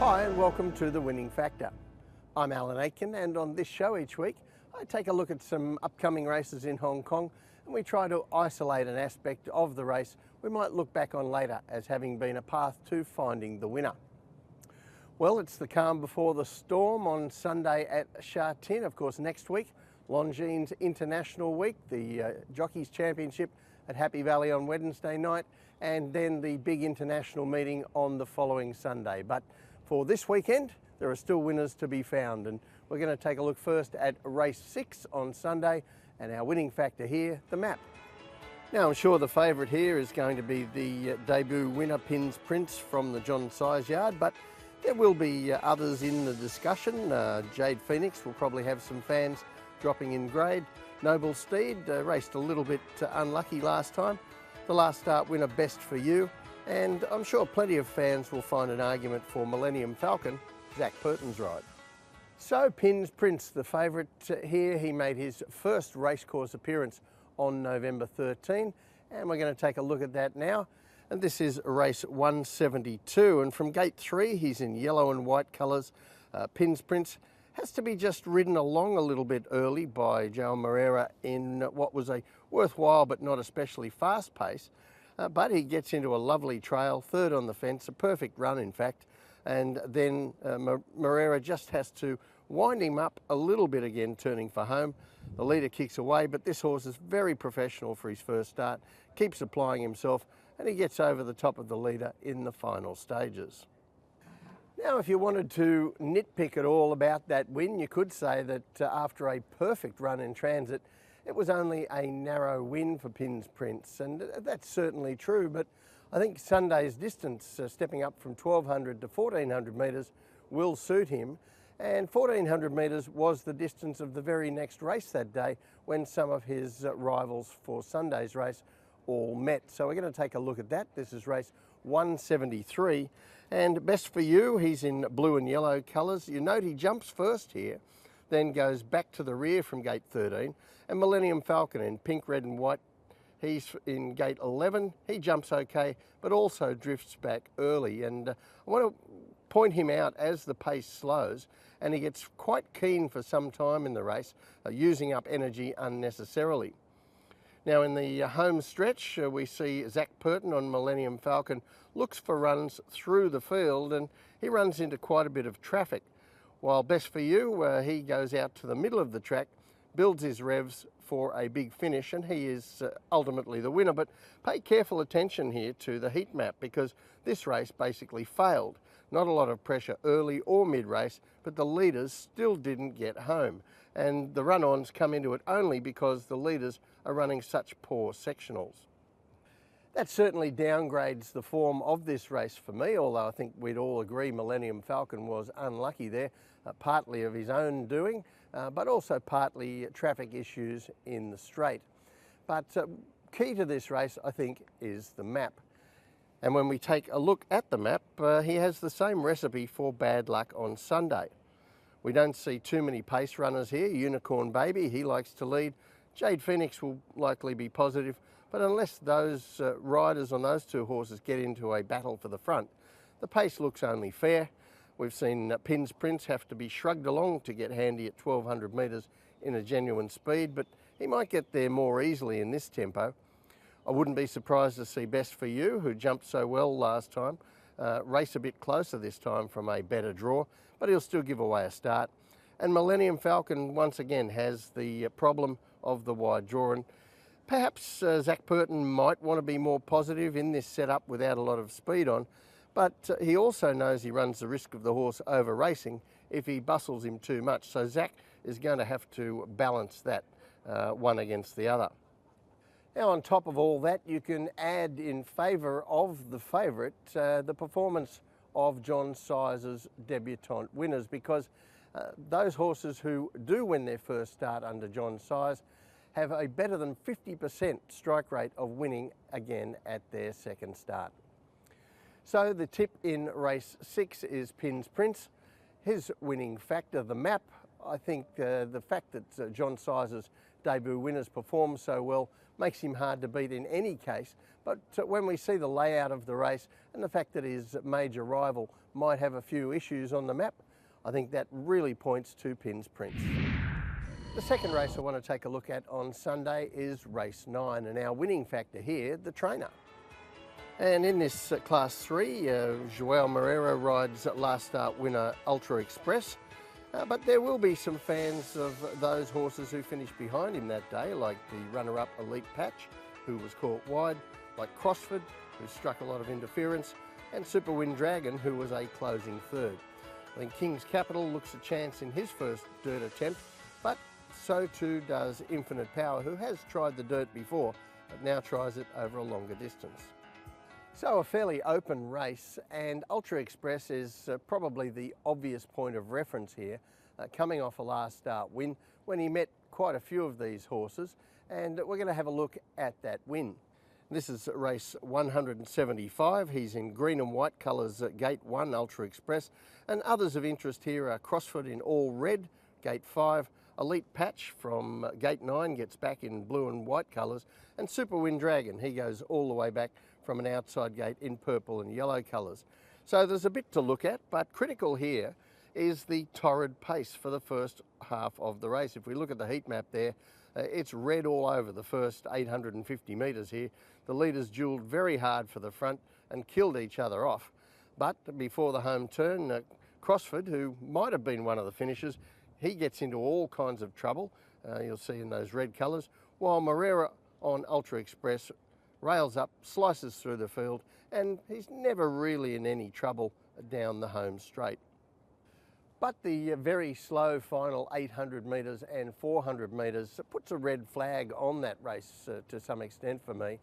Hi and welcome to The Winning Factor. I'm Alan Aitken, and on this show each week I take a look at some upcoming races in Hong Kong and we try to isolate an aspect of the race we might look back on later as having been a path to finding the winner. Well, it's the calm before the storm on Sunday at Sha Tin. Of course, next week, Longines International Week, the Jockeys Championship at Happy Valley on Wednesday night, and then the big international meeting on the following Sunday. But for this weekend, there are still winners to be found, and we're going to take a look first at race 6 on Sunday, and our winning factor here, the map. Now, I'm sure the favourite here is going to be the debut winner, Pins Prince, from the John Size yard, but there will be others in the discussion. Jade Phoenix will probably have some fans dropping in grade. Noble Steed raced a little bit unlucky last time. The last start winner, Best for You, and I'm sure plenty of fans will find an argument for Millennium Falcon, Zach Purton's ride. So Pins Prince, the favourite here, he made his first racecourse appearance on November 13, and we're going to take a look at that now. And this is race 172, and from gate 3 he's in yellow and white colours. Pins Prince has to be just ridden along a little bit early by Joe Moreira in what was a worthwhile but not especially fast pace. But he gets into a lovely trail, third on the fence, a perfect run in fact, and then Moreira just has to wind him up a little bit again, turning for home. The leader kicks away, but this horse is very professional for his first start, keeps applying himself, and he gets over the top of the leader in the final stages. Now, if you wanted to nitpick at all about that win, you could say that after a perfect run in transit, it was only a narrow win for Pins Prince, and that's certainly true, but I think Sunday's distance, stepping up from 1200 to 1400 metres, will suit him, and 1400 metres was the distance of the very next race that day when some of his rivals for Sunday's race all met. So we're going to take a look at that. This is race 173, and Best for You, he's in blue and yellow colours. You note he jumps first here, then goes back to the rear from gate 13, and Millennium Falcon in pink, red and white, he's in gate 11. He jumps okay, but also drifts back early, and I want to point him out as the pace slows, and he gets quite keen for some time in the race, using up energy unnecessarily. Now in the home stretch, we see Zach Purton on Millennium Falcon looks for runs through the field, and he runs into quite a bit of traffic. While Best for You, he goes out to the middle of the track, builds his revs for a big finish, and he is ultimately the winner. But pay careful attention here to the heat map, because this race basically failed. Not a lot of pressure early or mid-race, but the leaders still didn't get home. And the run-ons come into it only because the leaders are running such poor sectionals. That certainly downgrades the form of this race for me, although I think we'd all agree Millennium Falcon was unlucky there, partly of his own doing, but also partly traffic issues in the straight. But key to this race, I think, is the map. And when we take a look at the map, he has the same recipe for bad luck on Sunday. We don't see too many pace runners here. Unicorn Baby, he likes to lead. Jade Phoenix will likely be positive, but unless those riders on those two horses get into a battle for the front, the pace looks only fair. We've seen Pins Prince have to be shrugged along to get handy at 1200 metres in a genuine speed, but he might get there more easily in this tempo. I wouldn't be surprised to see Best for You, who jumped so well last time, race a bit closer this time from a better draw, but he'll still give away a start. And Millennium Falcon once again has the problem of the wide draw, and perhaps Zach Purton might want to be more positive in this setup without a lot of speed on, but he also knows he runs the risk of the horse over racing if he bustles him too much. So Zach is going to have to balance that one against the other. Now, on top of all that, you can add in favour of the favourite the performance of John Size's debutant winners, because those horses who do win their first start under John Size have a better than 50% strike rate of winning again at their second start. So the tip in race 6 is Pins Prince. His winning factor, the map. I think the fact that John Size's debut winners performed so well makes him hard to beat in any case. But when we see the layout of the race and the fact that his major rival might have a few issues on the map, I think that really points to Pin's Prince. The second race I want to take a look at on Sunday is race 9, and our winning factor here, the trainer. And in this class 3, João Moreira rides last start winner Ultra Express. But there will be some fans of those horses who finished behind him that day, like the runner-up Elite Patch, who was caught wide, like Crossford, who struck a lot of interference, and Super Wind Dragon, who was a closing third. I think King's Capital looks a chance in his first dirt attempt, but so too does Infinite Power, who has tried the dirt before, but now tries it over a longer distance. So a fairly open race, and Ultra Express is probably the obvious point of reference here, coming off a last start win when he met quite a few of these horses, and we're going to have a look at that win. This is race 175. He's in green and white colours at Gate 1, Ultra Express, and others of interest here are Crossford in all red, Gate 5, Elite Patch from Gate 9 gets back in blue and white colours, and Super Wind Dragon, he goes all the way back from an outside gate in purple and yellow colours. So there's a bit to look at, but critical here is the torrid pace for the first half of the race. If we look at the heat map there, it's red all over the first 850 metres here. The leaders duelled very hard for the front and killed each other off. But before the home turn, Crossford, who might have been one of the finishers, he gets into all kinds of trouble, you'll see in those red colours, while Moreira on Ultra Express rails up, slices through the field, and he's never really in any trouble down the home straight. But the very slow final 800 metres and 400 metres puts a red flag on that race to some extent for me.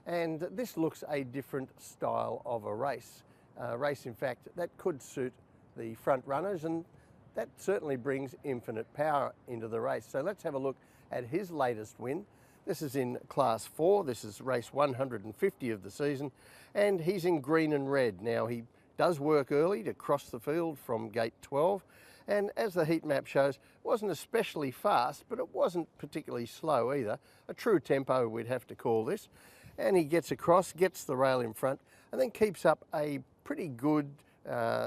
And this looks a different style of a race. A race, in fact, that could suit the front runners, and that certainly brings Infinite Power into the race. So let's have a look at his latest win. This is in Class 4, this is race 150 of the season, and he's in green and red. Now he does work early to cross the field from Gate 12, and as the heat map shows, wasn't especially fast, but it wasn't particularly slow either. A true tempo, we'd have to call this. And he gets across, gets the rail in front, and then keeps up a pretty good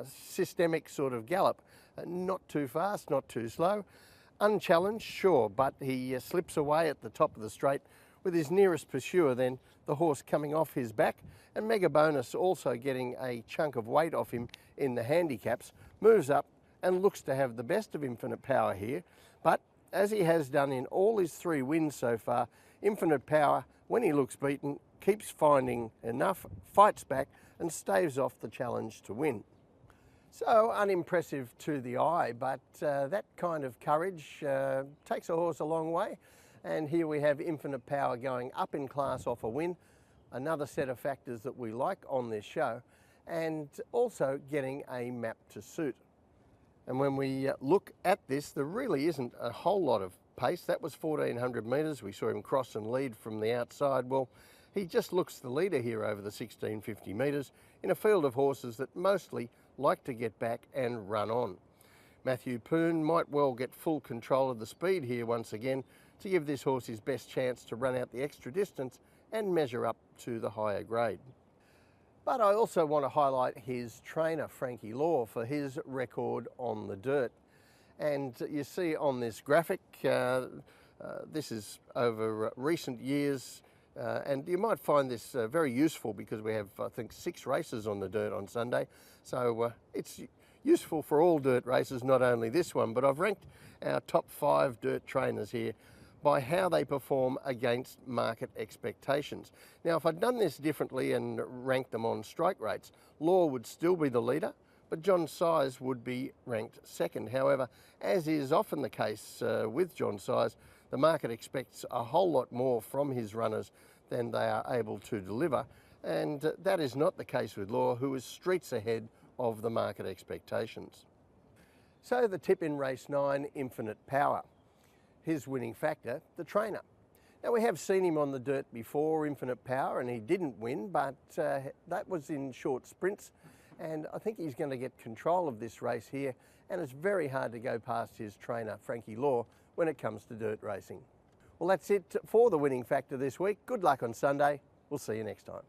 systemic sort of gallop. Not too fast, not too slow. Unchallenged, sure, but he slips away at the top of the straight with his nearest pursuer, then the horse coming off his back, and Mega Bonus also getting a chunk of weight off him in the handicaps, moves up and looks to have the best of Infinite Power here. But as he has done in all his 3 wins so far, Infinite Power, when he looks beaten, keeps finding enough, fights back and staves off the challenge to win. So unimpressive to the eye, but that kind of courage takes a horse a long way. And here we have Infinite Power going up in class off a win, another set of factors that we like on this show, and also getting a map to suit. And when we look at this, there really isn't a whole lot of pace. That was 1400 metres. We saw him cross and lead from the outside. Well, he just looks the leader here over the 1650 metres in a field of horses that mostly like to get back and run on. Matthew Poon might well get full control of the speed here once again to give this horse his best chance to run out the extra distance and measure up to the higher grade. But I also want to highlight his trainer, Frankie Law, for his record on the dirt. And you see on this graphic, this is over recent years, and you might find this very useful because we have, I think, 6 races on the dirt on Sunday. So it's useful for all dirt races, not only this one, but I've ranked our top 5 dirt trainers here by how they perform against market expectations. Now, if I'd done this differently and ranked them on strike rates, Law would still be the leader, but John Size would be ranked second. However, as is often the case with John Size, the market expects a whole lot more from his runners than they are able to deliver, and that is not the case with Law, who is streets ahead of the market expectations. So the tip in race 9, Infinite Power. His winning factor, the trainer. Now, we have seen him on the dirt before, Infinite Power, and he didn't win, but that was in short sprints, and I think he's going to get control of this race here, and it's very hard to go past his trainer, Frankie Law, when it comes to dirt racing. Well, that's it for the winning factor this week. Good luck on Sunday. We'll see you next time.